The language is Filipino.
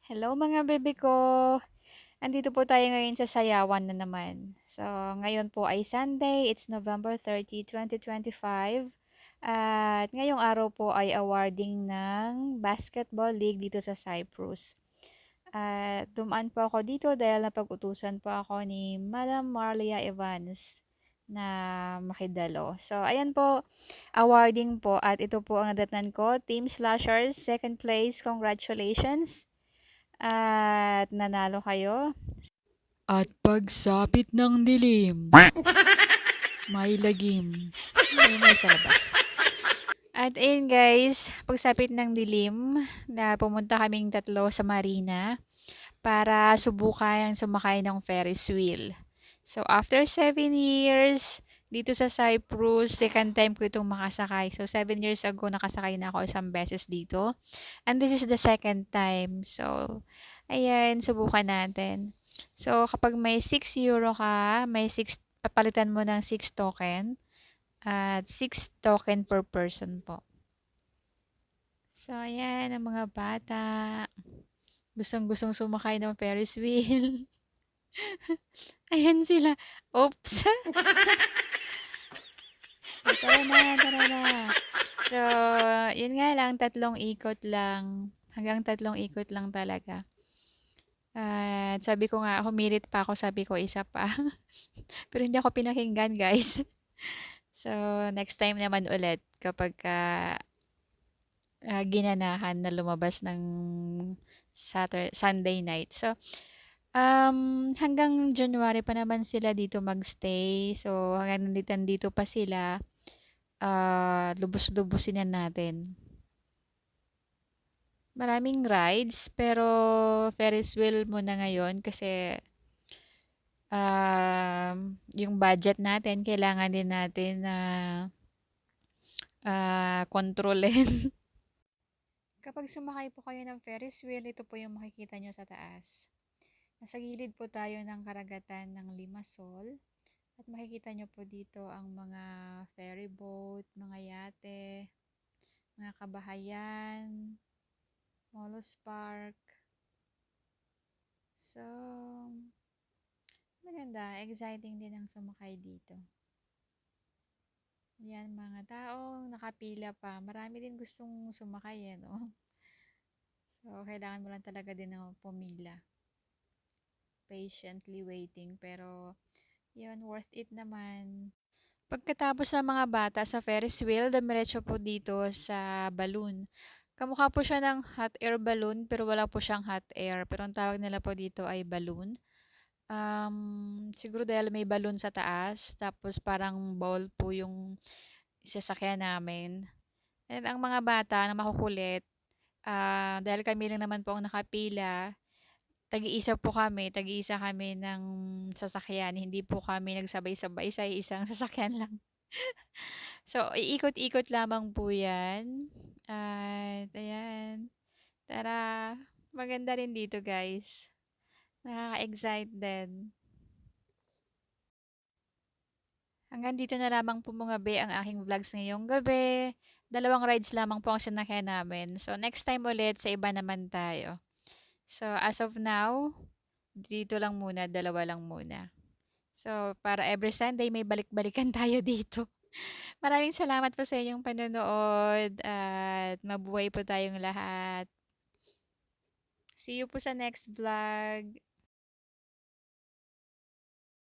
Hello mga bebe ko! Andito po tayo ngayon sa Sayawan na naman. So, ngayon po ay Sunday, it's November 30, 2025. At ngayong araw po ay awarding ng Basketball League dito sa Cyprus. At dumaan po ako dito dahil napag-utusan po ako ni Madam Marlia Evans na makidalo. So, ayan po, awarding po at ito po ang nadatnan ko. Team Slashers, second place, congratulations! At nanalo kayo. At pagsapit ng dilim, may lagim. May sa labas. At ayun guys, pagsapit ng dilim, na pumunta kaming tatlo sa marina para subukan sumakay ng Ferris wheel. So after 7 years, dito sa Cyprus, second time ko itong makasakay. So 7 years ago, nakasakay na ako isang beses dito. And this is the second time. So, ayan, subukan natin. So, kapag may 6 euro ka, may 6, papalitan mo ng 6 token. At 6 token per person po. So, ayan, ang mga bata. Gustong-gustong sumakay ng Ferris wheel. Ayan sila. Oops! Tara na, tara na. So, yun nga lang, 3 ikot lang. Hanggang 3 ikot lang talaga. At sabi ko nga, humirit pa ako, sabi ko isa pa. Pero hindi ako pinakinggan, guys. So, next time naman ulit kapag ginanahan na lumabas ng Sunday night. So, hanggang January pa naman sila dito magstay. So, hanggang nandito pa sila, lubos-lubusin na natin. Maraming rides, pero Ferris wheel muna ngayon kasi yung budget natin, kailangan din natin na kontrolin. Kapag sumakay po kayo ng Ferris wheel, ito po yung makikita nyo sa taas. Nasa gilid po tayo ng karagatan ng Limassol. At makikita nyo po dito ang mga ferry boat, mga yate, mga kabahayan, Molos Park. So, maganda. Exciting din ang sumakay dito. Yan, mga tao, nakapila pa. Marami din gustong sumakay, no? So, kailangan mo lang talaga din ng pumila. Patiently waiting. Pero, yun, worth it naman. Pagkatapos ng mga bata sa Ferris wheel, dumiretso po dito sa balloon. Kamukha po siya ng hot air balloon, pero wala po siyang hot air. Pero ang tawag nila po dito ay balloon. Siguro dahil may balloon sa taas, tapos parang ball po yung sasakyan namin. And ang mga bata na makukulit, dahil kami lang naman po ang nakapila, tag-iisa kami ng sasakyan. Hindi po kami nagsabay-sabay sa isang sasakyan lang. So, iikot-ikot lamang po yan. At, ayan. Tara, maganda rin dito guys. Nakaka-excite din. Hanggang dito na lamang po mga be ang aking vlogs ngayong gabi. 2 rides lamang po ang sinakyan namin. So, next time ulit sa iba naman tayo. So, as of now, dito lang muna, 2 lang muna. So, para every Sunday may balik-balikan tayo dito. Maraming salamat po sa inyong panonood at mabuhay po tayong lahat. See you po sa next vlog.